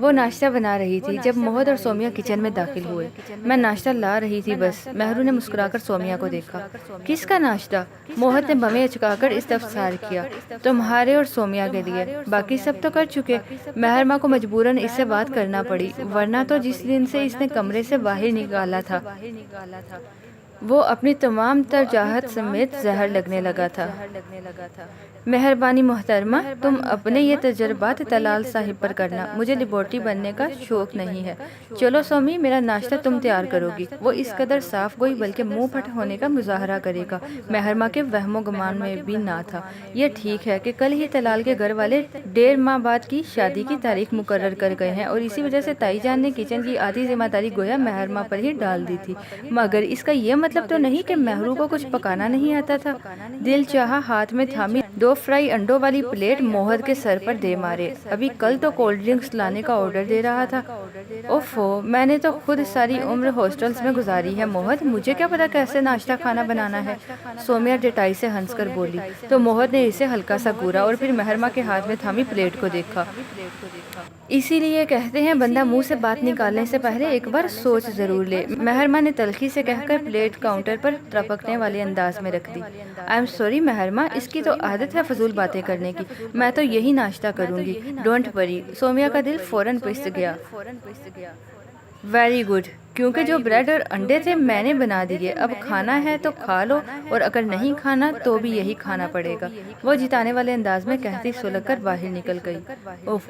وہ ناشتہ بنا رہی تھی جب موہد اور سومیا کچن میں داخل ہوئے۔ میں ناشتہ لا رہی تھی بس۔ مہرو نے مسکرا کر سومیا کو دیکھا۔ کس کا ناشتہ؟ موہد نے بمیں اچکا کر استفسار کیا۔ تمہارے اور سومیا کے لیے، باقی سب تو کر چکے۔ مہرما کو مجبوراً اس سے بات کرنا پڑی، ورنہ تو جس دن سے اس نے کمرے سے باہر نکالا تھا وہ اپنی تمام تر چاہت سمیت زہر لگنے لگا تھا۔ مہربانی محترمہ، تم اپنے یہ تجربات طلال صاحب پر کرنا، مجھے لیبورٹری بننے کا شوق نہیں ہے۔ چلو سومی، میرا ناشتہ تم تیار کرو گی۔ وہ اس قدر صاف گوئی بلکہ منہ پھٹ ہونے کا مظاہرہ کرے گا مہرما کے وہم و گمان میں بھی نہ تھا۔ یہ ٹھیک ہے کہ کل ہی طلال کے گھر والے 1.5 ماہ بعد کی شادی کی تاریخ مقرر کر گئے ہیں اور اسی وجہ سے تائی جان نے کچن کی آدھی ذمہ داری گویا مہرما پر ہی ڈال دی تھی، مگر اس کا یہ مطلب تو نہیں کہ مہرو کو کچھ پکانا نہیں آتا تھا۔ دل چاہا ہاتھ میں تھامی 2 فرائی انڈوں والی پلیٹ موہد کے سر پر دے مارے۔ ابھی کل تو کولڈ ڈرنکس لانے کا آرڈر دے رہا تھا۔ اوفو، میں نے تو خود ساری عمر ہاسٹلز میں گزاری ہے موہد، مجھے کیا پتا کیسے ناشتہ کھانا بنانا ہے۔ سومیا ڈٹائی سے ہنس کر بولی تو موہد نے اسے ہلکا سا گورا اور پھر مہرما کے ہاتھ میں تھامی پلیٹ کو دیکھا۔ اسی لیے کہتے ہیں بندہ منہ سے بات نکالنے سے پہلے ایک بار سوچ ضرور لے۔ مہرما نے تلخی سے کہہ کر پلیٹ کاؤنٹر پر ٹپکنے والے انداز میں رکھ دی۔ آئی ایم سوری مہرما، اس کی تو عادت ہے فضول باتیں کرنے کی، میں تو یہی ناشتہ کروں گی، ڈونٹ وری۔ سومیا کا دل فوراً پس گیا۔ ویری گڈ، کیونکہ جو بریڈ اور انڈے تھے میں نے بنا دیے، اب کھانا ہے تو کھا لو اور اگر نہیں کھانا تو بھی یہی کھانا پڑے گا، وہ جتانے والے انداز میں کہتی سلگ کر باہر نکل گئی۔ اوف،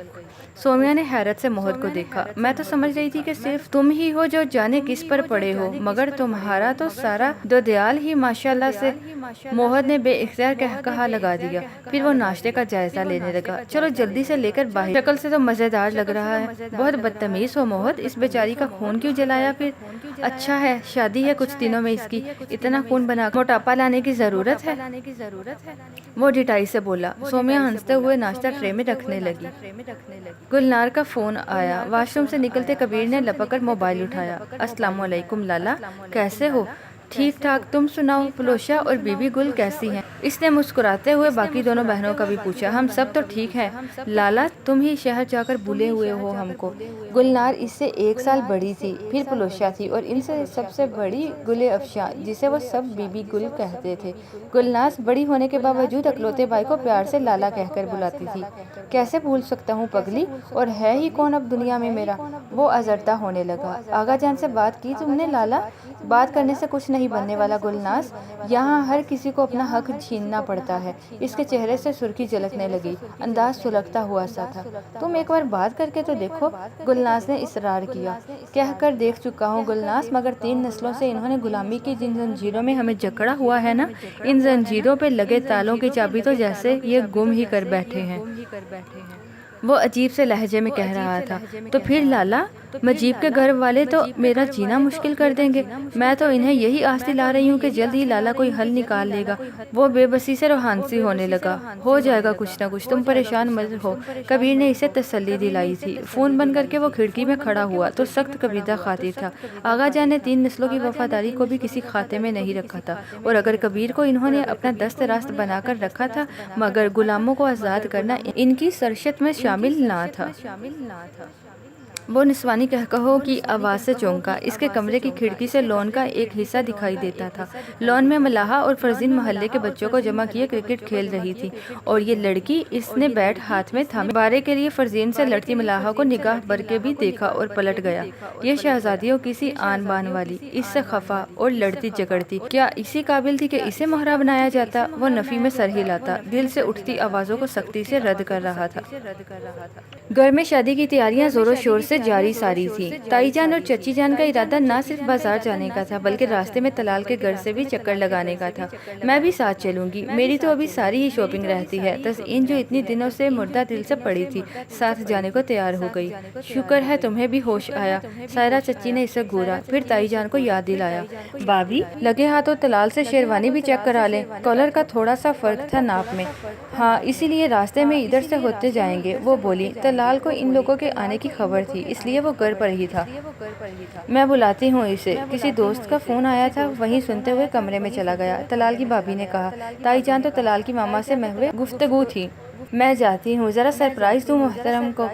سومیا نے حیرت سے موہد کو دیکھا۔ میں تو سمجھ رہی تھی کہ صرف تم ہی ہو جو جانے کس پر پڑے ہو، مگر تمہارا تو سارا دودیال ہی ماشاءاللہ سے۔ موہد نے بے اختیار کہا لگا دیا، پھر وہ ناشتے کا جائزہ لینے لگا۔ چلو جلدی سے لے کر باہر، شکل سے تو مزیدار لگ رہا ہے۔ بہت بدتمیز ہو موہد، اس بیچاری کا خون کیوں جلایا پھر؟ اچھا ہے شادی ہے کچھ دنوں میں اس کی، اتنا خون بنا کر موٹاپا لانے کی ضرورت ہے؟ وہ ڈٹائی سے بولا۔ سومیا ہنستے ہوئے ناشتہ ٹرے میں رکھنے لگی۔ گلنار کا فون آیا۔ واش روم سے نکلتے کبیر نے لپک کر موبائل اٹھایا۔ السلام علیکم لالا، کیسے ہو؟ ٹھیک ٹھاک، تم سناؤ فلوشا اور بی بی گل کیسی ہیں؟ اس نے مسکراتے ہوئے باقی دونوں بہنوں کا بھی پوچھا۔ ہم سب تو ٹھیک ہیں لالا، تم ہی شہر جا کر بھولے ہوئے ہو ہم کو۔ گلنار اس سے 1 سال بڑی تھی، پھر فلوشا تھی اور ان سے سب سے بڑی گل افشاں، جسے وہ سب بی بی گل کہتے تھے۔ گلناز بڑی ہونے کے باوجود اکلوتے بھائی کو پیار سے لالا کہہ کر بلاتی تھی۔ کیسے بھول سکتا ہوں پگلی، اور ہے ہی کون اب دنیا میں میرا؟ وہ ازردہ ہونے لگا۔ آغا جان سے بات کی تم نے لالا؟ بات کرنے سے کچھ نہیں بننے والا گلناز، یہاں ہر کسی کو اپنا حق چھیننا پڑتا ہے۔ اس کے چہرے سے سرخی جھلکنے لگی، انداز سلگتا ہوا سا تھا۔ تم ایک بار بات کر کے تو دیکھو، گلناز نے اصرار کیا۔ کہہ کر دیکھ چکا ہوں گلناز، مگر 3 نسلوں سے انہوں نے غلامی کی جن زنجیروں میں ہمیں جکڑا ہوا ہے نا، ان زنجیروں پہ لگے تالوں کی چابی تو جیسے یہ گم ہی کر بیٹھے ہیں۔ وہ عجیب سے لہجے میں کہہ رہا تھا۔ تو پھر لالا، مجیب کے گھر والے تو میرا جینا مشکل کر دیں گے۔ میں تو انہیں یہی آس دلا رہی ہوں کہ جلد ہی لالا کوئی حل نکال لے گا۔ وہ بے بسی سے روحانسی ہونے لگا۔ ہو جائے گا کچھ نہ کچھ، تم پریشان مت ہو، کبیر نے اسے تسلی دلائی تھی۔ فون بند کر کے وہ کھڑکی میں کھڑا ہوا تو سخت کبیدہ خاطر تھا۔ آغا جان نے 3 نسلوں کی وفاداری کو بھی کسی کھاتے میں نہیں رکھا تھا، اور اگر کبیر کو انہوں نے اپنا دست راست بنا کر رکھا تھا، مگر غلاموں کو آزاد کرنا ان کی سرشت میں شامل نہ تھا۔ وہ نسوانی کہکہوں کی آواز سے چونکا۔ اس کے کمرے کی کھڑکی سے لون کا ایک حصہ دکھائی دیتا تھا۔ لون میں ملاحہ اور فرزین محلے کے بچوں کو جمع کیے کرکٹ کھیل رہی تھی، اور یہ لڑکی، اس نے بیٹ ہاتھ میں تھامے بارے کے لیے فرزین سے لڑتی ملاحہ کو نگاہ بھر کے بھی دیکھا اور پلٹ گیا۔ یہ شہزادیوں کی سی آن بان والی، اس سے خفا اور لڑتی جگڑتی، کیا اسی قابل تھی کہ اسے مہرہ بنایا جاتا؟ وہ نفی میں سر ہلاتا، دل سے اٹھتی آوازوں کو سختی سے رد کر رہا تھا۔ گھر میں شادی کی تیاریاں زور و شور سے جاری ساری تھی۔ تائی جان اور چچی جان کا ارادہ نہ صرف بازار جانے کا تھا، بلکہ راستے میں طلال کے گھر سے بھی چکر لگانے کا تھا۔ میں بھی ساتھ چلوں گی، میری تو ابھی ساری ہی شاپنگ رہتی ہے۔ تزئین جو اتنی دنوں سے مردہ دل سے پڑی تھی، ساتھ جانے کو تیار ہو گئی۔ شکر ہے تمہیں بھی ہوش آیا، سائرہ چچی نے اسے گھورا، پھر تائی جان کو یاد دلایا۔ بابی، لگے ہاتھوں طلال سے شیروانی بھی چیک کرا لیں، کالر کا تھوڑا سا فرق تھا ناپ میں۔ ہاں، اسی لیے راستے میں ادھر سے ہوتے جائیں گے، وہ بولی۔ طلال کو ان لوگوں کے آنے کی خبر تھی، اس لیے وہ گھر پر ہی تھا۔ میں بلاتی ہوں اسے۔ کسی دوست کا فون آیا تھا، وہیں سنتے ہوئے کمرے میں چلا گیا۔ طلال کی بھابھی نے کہا، تائی جان تو طلال کی ماما سے محو گفتگو تھی۔ میں جاتی ہوں، ذرا سرپرائز دوں محترم کو۔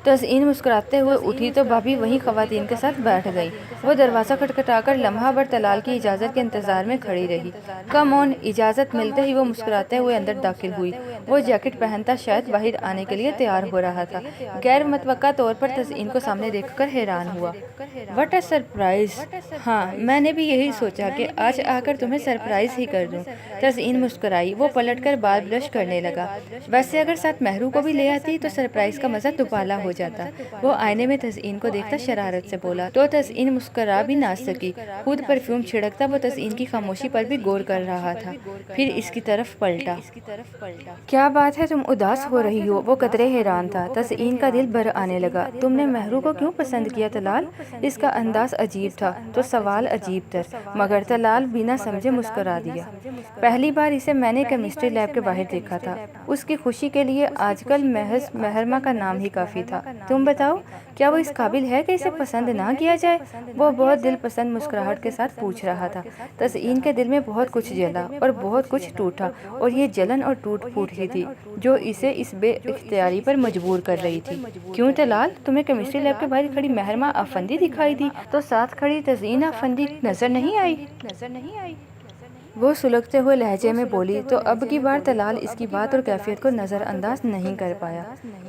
تزئین مسکراتے ہوئے اٹھی تو بھابھی وہیں خواتین کے ساتھ بیٹھ گئی۔ وہ دروازہ کھٹکھٹا کر لمحہ بھر طلال کی اجازت کے انتظار میں کھڑی رہی۔ کم آن، اجازت ملتے ہی وہ مسکراتے ہوئے اندر داخل ہوئی۔ وہ جیکٹ پہنتا شاید باہر آنے کے لیے تیار ہو رہا تھا۔ غیر متوقع طور پر تزئین کو سامنے دیکھ کر حیران ہوا۔ What a surprise! ہاں، میں نے بھی یہی سوچا کہ آج آ کر تمہیں سرپرائز ہی کر دوں۔ تزئین مسکرائی۔ وہ پلٹ کر بال برش کرنے لگا۔ ویسے اگر ساتھ مہرو کو بھی لے آتی تو سرپرائز کا مزہ دوبالا ہو جاتا۔ وہ آئینے میں تزئین کو دیکھتا شرارت سے بولا تو تزئین مسکرا بھی نہ سکی۔ خود پرفیوم چھڑکتا وہ تزئین کی خاموشی پر بھی غور کر رہا تھا، پھر اس کی طرف پلٹا۔ کیا بات ہے، تم اداس ہو رہی ہو؟ وہ قدرے حیران تھا۔ تزئین کا دل بھر آنے لگا۔ تم نے مہرو کو کیوں پسند کیا طلال؟ اس کا انداز عجیب تھا تو سوال عجیب تر، مگر طلال بنا سمجھے مسکرا دیا۔ پہلی بار اسے میں نے کیمسٹری لیب کے باہر دیکھا تھا۔ اس کی خوشی کے لیے آج کل محض مہرما کا نام ہی کافی تھا۔ تم بتاؤ، کیا وہ اس قابل ہے کہ اسے پسند نہ کیا جائے؟ وہ بہت دل پسند مسکراہٹ کے ساتھ پوچھ رہا تھا۔ تزئین کے دل میں بہت کچھ جلا اور بہت کچھ ٹوٹا، اور یہ جلن اور ٹوٹ پھوٹ ہی تھی جو اسے اس بے اختیاری پر مجبور کر رہی تھی۔ کیوں طلال، تمہیں کیمسٹری لیب کے باہر کھڑی مہرما افندی دکھائی دی تو ساتھ کھڑی تزئین افندی نظر نہیں آئی؟ وہ سلگتے ہوئے لہجے میں بولی تو اب کی بار طلال اس کی بات اور کیفیت کو نظر انداز نہیں کر پایا۔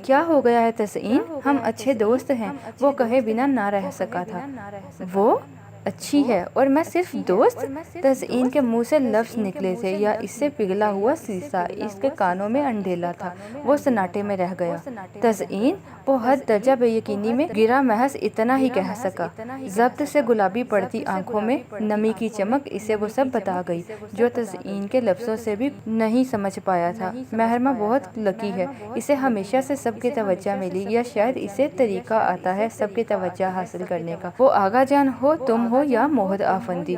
کیا ہو گیا ہے تزئین؟ ہم اچھے دوست ہیں، وہ کہے بنا نہ رہ سکا تھا۔ وہ اچھی ہے اور میں صرف دوست؟ تزئین کے منہ سے لفظ نکلے تھے یا اس سے پگھلا ہوا سیسا اس کے کانوں میں انڈیلا تھا۔ وہ سناٹے میں رہ گیا۔ تزئین؟ وہ حد درجہ بے یقینی میں گرا، محض اتنا ہی کہہ سکا۔ ضبط سے گلابی پڑتی آنکھوں میں نمی کی چمک اسے وہ سب بتا گئی جو تزئین کے لفظوں سے بھی نہیں سمجھ پایا تھا۔ مہرما بہت لکی ہے، اسے ہمیشہ سے سب کی توجہ ملی، یا شاید اسے طریقہ آتا ہے سب کی توجہ حاصل کرنے کا۔ وہ آغا جان ہو، تم ہو یا موہد آفندی،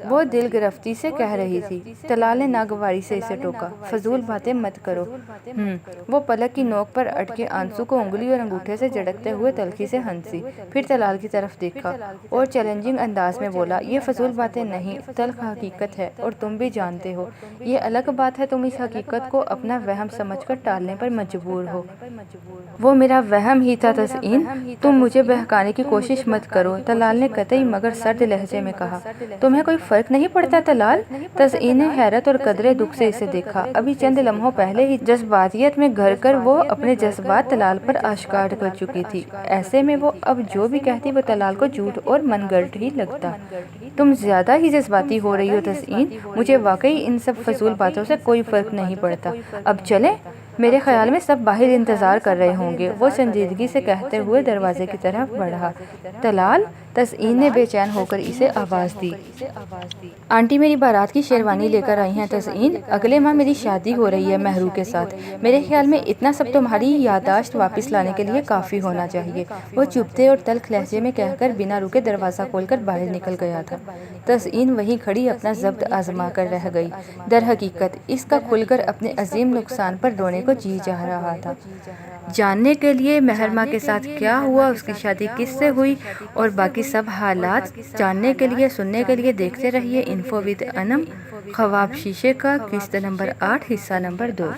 وہ دل گرفتی سے کہہ رہی تھی۔ طلال نے ناگواری سے اسے ٹوکا، فضول باتیں مت کرو۔ وہ پلک کی نوک پر اٹکے آنسو کو انگلی اور انگوٹھے سے جھڑکتے ہوئے تلخی سے ہنسی، پھر طلال کی طرف دیکھا اور چیلنجنگ انداز میں بولا، یہ فضول باتیں نہیں، تلخ حقیقت ہے اور تم بھی جانتے ہو۔ یہ الگ بات ہے تم اس حقیقت کو اپنا وہم سمجھ کر ٹالنے پر مجبور ہو۔ وہ میرا وہم ہی تھا تزئین، تم مجھے بہکانے کی کوشش مت کرو، طلال نے قطعی مگر سرد لہجے میں کہا۔ تمہیں کوئی فرق نہیں پڑتا طلال؟ تزئین نے حیرت اور قدرے دکھ سے اسے دیکھا۔ ابھی چند لمحوں پہلے ہی جذباتیت میں گھر کر وہ اپنے جذبات طلال پر آشکار کر چکی تھی، ایسے میں وہ اب جو بھی کہتی وہ طلال کو جھوٹ اور من گھڑت ہی لگتا۔ تم زیادہ ہی جذباتی ہو رہی ہو تزئین، مجھے واقعی ان سب فضول باتوں سے کوئی فرق نہیں پڑتا۔ اب چلیں؟ میرے خیال میں سب باہر انتظار کر رہے ہوں گے، وہ سنجیدگی سے کہتے ہوئے دروازے کی طرف بڑھا۔ طلال، تزئین نے بے چین ہو کر اسے آواز دی۔ آنٹی میری بارات کی شیروانی لے کر آئی ہیں تزئین، اگلے ماہ میری شادی ہو رہی ہے مہرو کے ساتھ، میرے خیال میں اتنا سب تمہاری یادداشت واپس لانے کے لیے کافی ہونا چاہیے۔ وہ چپتے اور تلخ لہجے میں کہہ کر بنا رکے دروازہ کھول کر باہر نکل گیا تھا۔ تزئین وہیں کھڑی اپنا ضبط آزما کر رہ گئی۔ در حقیقت اس کا کھل کر اپنے عظیم نقصان پر رونے کو جی چاہ رہا تھا۔ جاننے کے لیے مہرما کے ساتھ کیا ہوا، اس کی شادی کس سے ہوئی اور باقی سب حالات جاننے کے لیے، سننے کے لیے دیکھتے رہیے انفو ود انم، خواب شیشے کا، قسط نمبر 8، حصہ نمبر 2۔